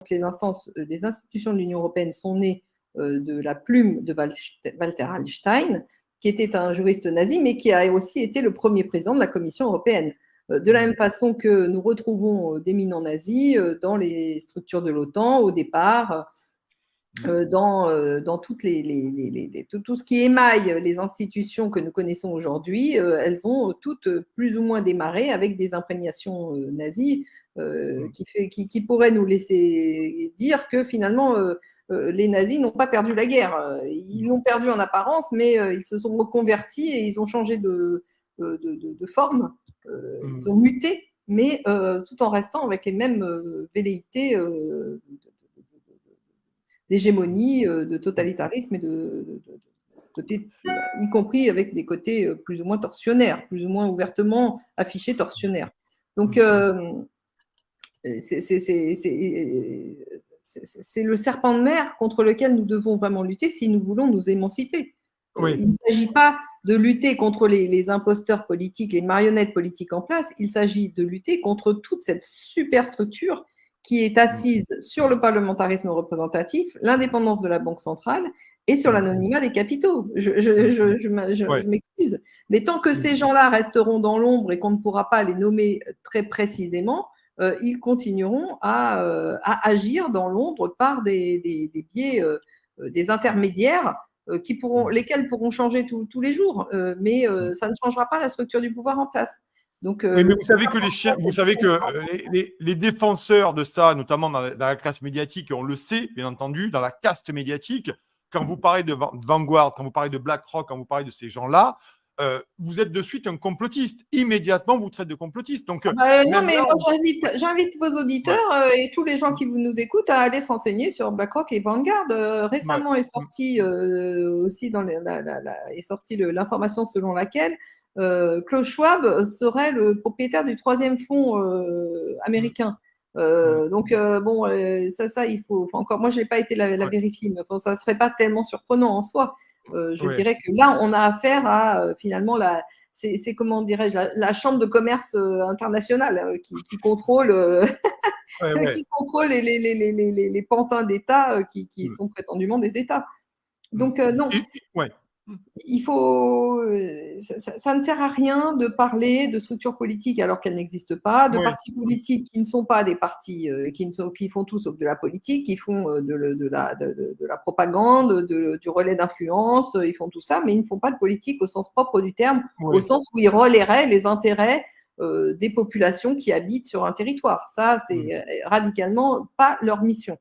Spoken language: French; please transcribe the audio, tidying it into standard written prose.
les institutions de l'Union européenne sont nées de la plume de Walter Hallstein, qui était un juriste nazi, mais qui a aussi été le premier président de la Commission européenne. De la même façon que nous retrouvons d'éminents nazis dans les structures de l'OTAN au départ, dans toutes tout ce qui émaille les institutions que nous connaissons aujourd'hui, elles ont toutes plus ou moins démarré avec des imprégnations nazies qui pourraient nous laisser dire que finalement les nazis n'ont pas perdu la guerre. Ils l'ont perdu en apparence, mais ils se sont reconvertis et ils ont changé de forme. Ils ont muté, mais tout en restant avec les mêmes velléités d'hégémonie, de totalitarisme et y compris avec des côtés plus ou moins tortionnaires, plus ou moins ouvertement affichés tortionnaires. Donc, c'est le serpent de mer contre lequel nous devons vraiment lutter si nous voulons nous émanciper. Oui. Il ne s'agit pas de lutter contre les imposteurs politiques, les marionnettes politiques en place, il s'agit de lutter contre toute cette superstructure qui est assise sur le parlementarisme représentatif, l'indépendance de la Banque centrale et sur l'anonymat des capitaux. Je m'excuse. Mais tant que ces gens-là resteront dans l'ombre et qu'on ne pourra pas les nommer très précisément, ils continueront à agir dans l'ombre par des biais, des intermédiaires lesquels pourront changer tous les jours, mais ça ne changera pas la structure du pouvoir en place. Donc, oui, mais vous savez que les défenseurs de ça, notamment dans la classe médiatique, on le sait, bien entendu, dans la caste médiatique, quand vous parlez de Vanguard, quand vous parlez de BlackRock, quand vous parlez de ces gens-là, vous êtes de suite un complotiste. Immédiatement, vous traitez de complotiste. Donc, non, mais moi, j'invite vos auditeurs et tous les gens qui nous écoutent à aller s'enseigner sur BlackRock et Vanguard. Récemment est sorti aussi est sortie l'information selon laquelle Klaus Schwab serait le propriétaire du troisième fonds américain. Donc, ça, il faut encore. Moi, je n'ai pas été la vérifier, mais ça ne serait pas tellement surprenant en soi. Je dirais que là, on a affaire à finalement c'est comment dirais-je, la chambre de commerce internationale qui contrôle, qui contrôle les pantins d'État qui sont prétendument des États. Donc, non. Il faut, ça ne sert à rien de parler de structures politiques alors qu'elles n'existent pas, de partis politiques qui ne sont pas des partis, qui font tout sauf de la politique, qui font de la propagande, du relais d'influence, ils font tout ça, mais ils ne font pas de politique au sens propre du terme, au sens où ils relaieraient les intérêts des populations qui habitent sur un territoire. Ça, c'est radicalement pas leur mission.